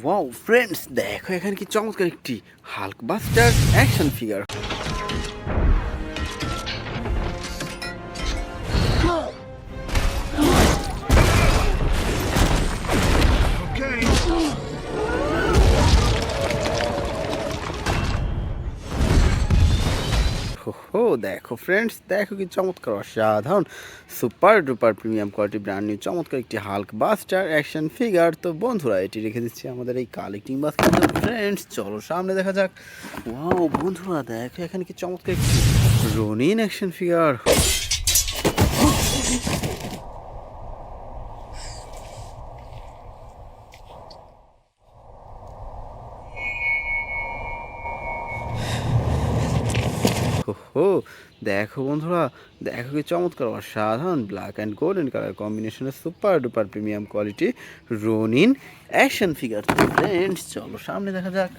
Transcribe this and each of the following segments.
Wow friends, দেখো এখানে কি চমৎকার একটি হাল্ক বাস্টার অ্যাকশন ফিগার। হো দেখো ফ্রেন্ডস, দেখো কি চমৎকার অসাধারণ super duper premium quality brand new চমৎকার একটি হাল্ক বাস্টার অ্যাকশন ফিগার। তো বন্ধুরা, এটি রেখে দিচ্ছি আমাদের এই কালেক্টিং বাস্কেটে। ফ্রেন্ডস চলো সামনে দেখা যাক। ওয়াও বন্ধুরা, দেখো এখানে কি চমৎকার একটি রনিন অ্যাকশন ফিগার। হো দেখো বন্ধুরা, দেখো কি চমৎকার অসাধারণ ব্ল্যাক অ্যান্ড গোল্ডেন কালার কম্বিনেশনের super duper premium quality Ronin action figure. তো ফ্রেন্ডস চলো সামনে দেখা যাক।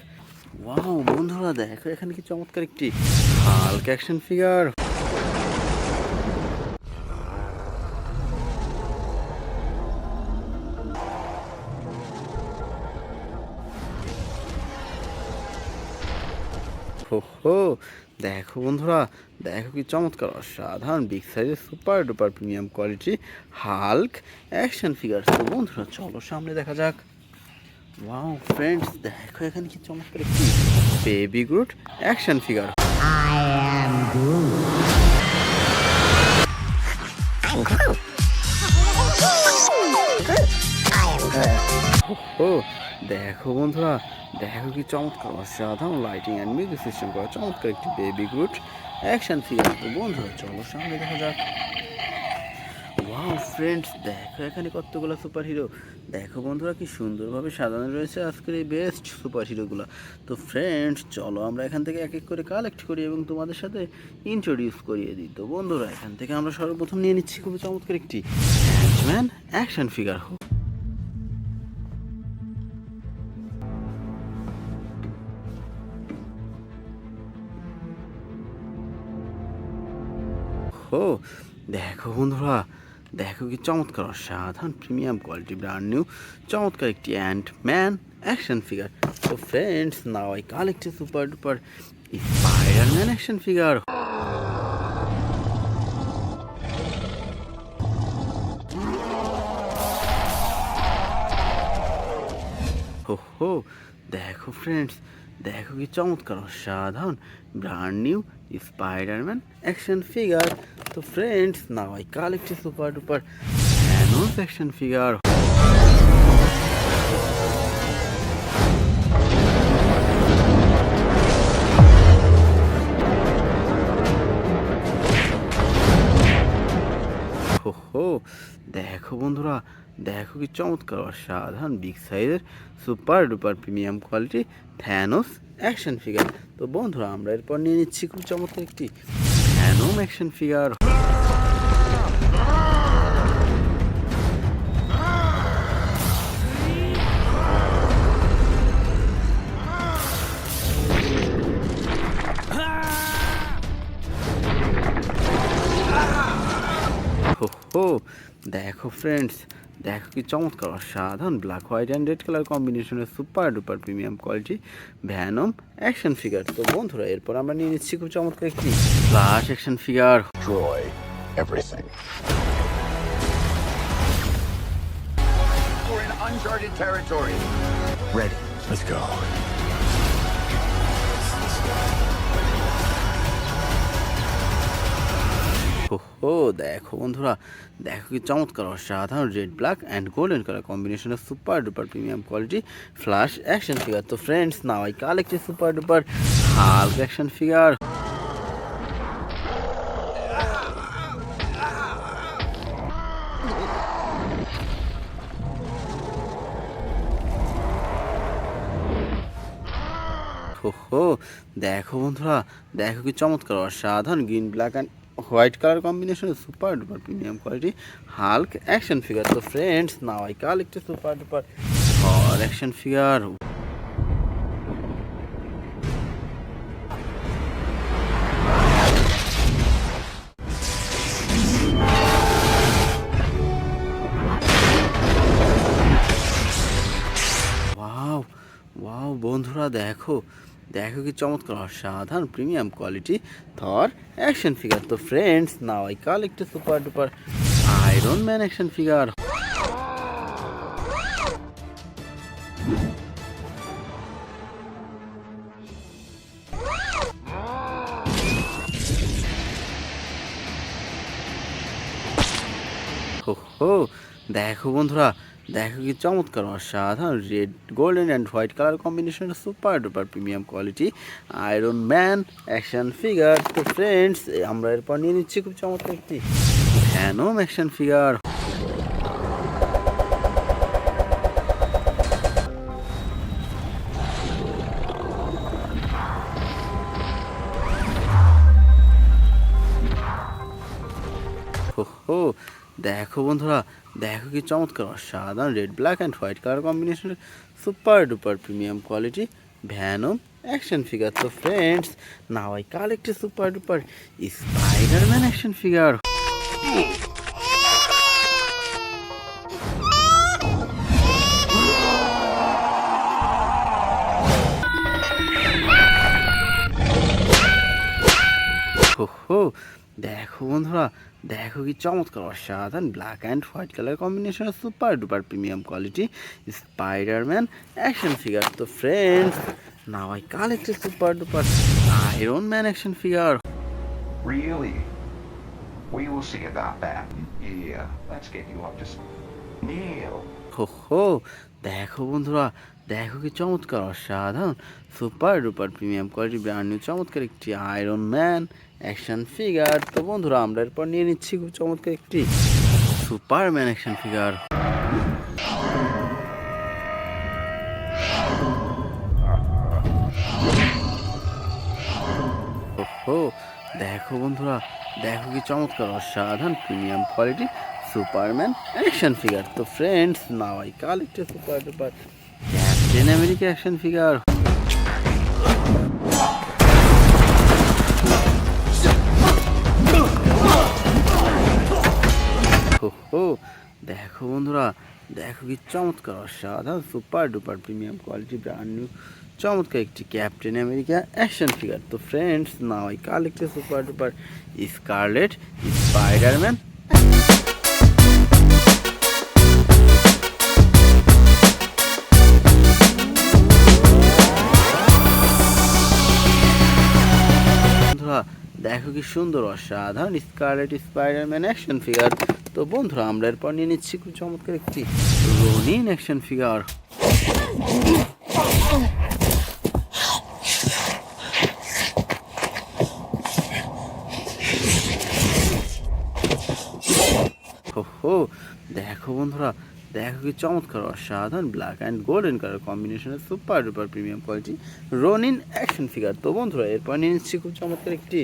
ওয়াও বন্ধুরা, দেখো এখানে কি চমৎকার একটি হাল্ক অ্যাকশন ফিগার। হো দেখো বন্ধুরা, দেখো কি চমৎকার অসাধারণ বিগ সাইজের super duper premium quality Hulk action figure. তো বন্ধুরা চলো সামনে দেখা যাক। ওয়াও ফ্রেন্ডস, দেখো এখানে কি চমৎকার একটি বেবি গ্রুট অ্যাকশন ফিগার। ও দেখো বন্ধুরা, দেখো কি চমৎকার অসাধারণ লাইটিং অ্যান্ড মিউজিক সিস্টেম করা চমৎকার একটি বেবি গ্রুট অ্যাকশন ফিগার। তো বন্ধুরা চলো সামনে দেখা যাক। ওয়াও ফ্রেন্ডস, দেখো এখানে কতগুলো সুপার হিরো। দেখো বন্ধুরা, কি সুন্দরভাবে সাজানো রয়েছে আজকের এই বেস্ট সুপার হিরোগুলো। তো ফ্রেন্ডস চলো আমরা এখান থেকে এক এক করে কালেক্ট করি এবং তোমাদের সাথে ইন্ট্রোডিউস করিয়ে দিই। তো বন্ধুরা, এখান থেকে আমরা সর্বপ্রথম নিয়ে নিচ্ছি খুবই চমৎকার একটি অ্যান্টম্যান অ্যাকশন ফিগার। ও দেখো বন্ধুরা, দেখো কি চমৎকার অসাধারণ প্রিমিয়াম কোয়ালিটি ব্র্যান্ড নিউ চমৎকার একটি অ্যান্টম্যান অ্যাকশন ফিগার। তো friends now I collect super duper Spiderman action figure. হো দেখো ফ্রেন্ডস, দেখো কি চমৎকার অসাধারণ brand new Spiderman action figure. তো friends now I collect super duper Thanos action figure. হো দেখো বন্ধুরা, দেখো কি চমৎকার অসাধারণ বিগ সাইজের super duper premium quality Thanos action figure. তো বন্ধুরা, আমরা এরপর নিয়ে নিচ্ছি খুব চমৎকার একটি ভ্যানম অ্যাকশন ফিগার। হো দেখো ফ্রেন্ডস, দেখো কি চমৎকার অসাধারণ black white and red colour কম্বিনেশনের super duper premium quality Venom action figure. তো বন্ধুরা, এরপর আমরা নিয়ে নিচ্ছি খুব চমৎকার একটি Flash action figure. Destroy everything. We're in uncharted territory. Ready. Let's go. ও দেখো বন্ধুরা, দেখো কি চমৎকার অসাধারণ red black and golden colour কম্বিনেশনের super duper premium quality Flash action figure. তো friends now I collect super duper Hulk action figure. হো দেখো বন্ধুরা, দেখো কি চমৎকার অসাধারণ green black and white colour কম্বিনেশনের super duper premium quality Hulk action figure. তো friends now I collect super duper Thor action figure. Wow বন্ধুরা দেখো দেখো কি চমৎকার অসাধারণ premium quality Thor action figure. তো friends now I collect a super duper Iron Man action figure. হো দেখো বন্ধুরা দেখো কি চমৎকার অসাধারণ red golden and white colour কম্বিনেশনের super duper premium quality iron Man action figure. তো ফ্রেন্ডস আমরা এরপর নিয়ে নিচ্ছি খুব চমৎকার একটি ভ্যানম অ্যাকশন ফিগার। হো দেখো বন্ধুরা দেখো কি চমৎকার অসাধারণ red black and white colour কম্বিনেশনের super duper premium quality Venom action figure. তো friends now I collect a super duper Spiderman action figure. হো দেখো বন্ধুরা দেখো কি চমৎকার অসাধারণ ব্ল্যাক অ্যান্ড হোয়াইট কালার কম্বিনেশনের super duper premium quality Spiderman action figure. তো friends now I collect a super duper Iron Man action figure. Really? We will see about that. Yeah, let's get you up to Neil. হো দেখো বন্ধুরা দেখো কি চমৎকার অসাধারণ super duper premium quality brand new চমৎকার একটি আয়রন ম্যান অ্যাকশন ফিগার। তো বন্ধুরা আমরা এরপর নিয়ে নিচ্ছি খুব চমৎকার একটি সুপারম্যান অ্যাকশন ফিগার। হো দেখো বন্ধুরা দেখো কি চমৎকার অসাধারণ premium quality Superman action figure. তো friends now I collect a super duper Captain America action figure. হো দেখো বন্ধুরা দেখো কি চমৎকার অসাধারণ super duper premium quality brand new চমৎকার একটি ক্যাপ্টেন আমেরিকা অ্যাকশন ফিগার। তো friends now I collect a super duper Scarlet Spiderman. বন্ধুরা দেখো কি সুন্দর অসাধারণ স্কারলেট স্পাইডারম্যান অ্যাকশন ফিগার। তো বন্ধুরা আমরা এরপর নিয়ে নিচ্ছি খুব চমৎকার একটি রনিন অ্যাকশন ফিগার। হো দেখো বন্ধুরা দেখো কি চমৎকার অসাধারণ ব্ল্যাক অ্যান্ড গোল্ডেন কালার কম্বিনেশনের super duper premium quality Ronin action figure. তো বন্ধুরা এরপর নিয়ে নিচ্ছি খুব চমৎকার একটি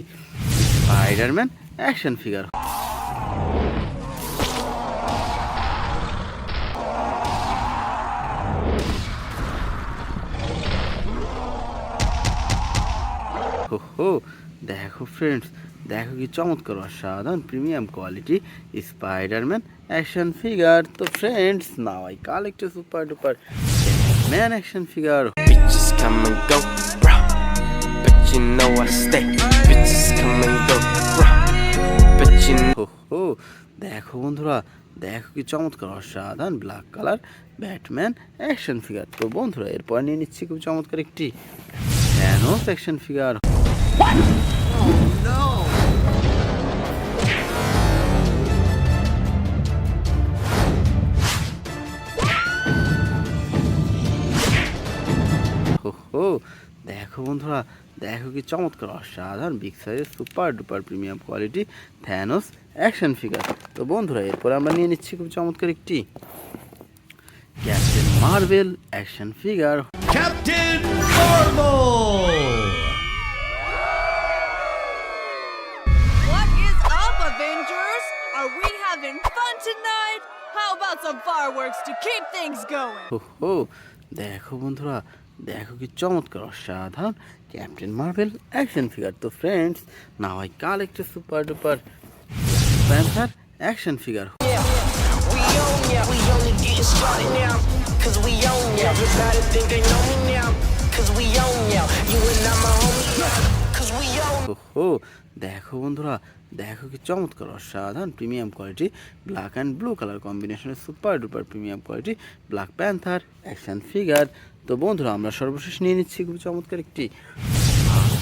স্পাইডারম্যান অ্যাকশন ফিগার। হো দেখো ফ্রেন্ডস দেখো কি চমৎকার অসাধারণ premium quality Spiderman action figure. তো friends now I collect a super duper man action figure. Bitches come and go, bruh. But you know I stay. Bitches come and go, bruh. But you know. হো দেখো বন্ধুরা দেখো কি চমৎকার অসাধারণ black colour Batman action figure. তো বন্ধুরা এরপর নিয়ে নিচ্ছি খুব চমৎকার একটি থ্যানোস অ্যাকশন ফিগার। হো দেখো বন্ধুরা দেখো কি চমৎকার অসাধারণ বিগ সাইজের super duper premium quality Thanos action figure. তো বন্ধুরা এরপর আমরা নিয়ে নিচ্ছি খুব চমৎকার একটি captain Marvel action figure. Captain Marvel! What is up, Avengers? Are we having fun tonight? How about some fireworks to keep things going? হো দেখো বন্ধুরা দেখো কি চমৎকার অসাধারণ ক্যাপ্টেন মার্ভেল অ্যাকশন ফিগার। তো friends now I collect a super duper panther action figure. We own ya. We only getting started now. Cause we own ya. Everybody think they know me now. cause we own ya. You and I'm a homie, cause we own. ওহো দেখো বন্ধুরা, দেখো কি চমৎকার অসাধারণ premium quality black and blue colour কম্বিনেশনের super duper premium quality Black Panther action figure. তো বন্ধুরা আমরা সর্বশেষ নিয়ে নিচ্ছি খুব চমৎকার একটি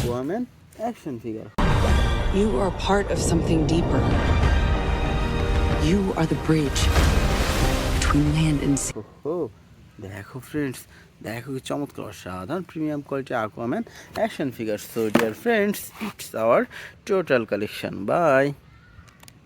women action figure. You are part of something deeper. You are the bridge between land and sea. ওহো দেখো ফ্রেন্ডস, দেখো কি চমৎকার অসাধারণ premium quality Aquaman action figure. So dear friends, it's our total collection. By.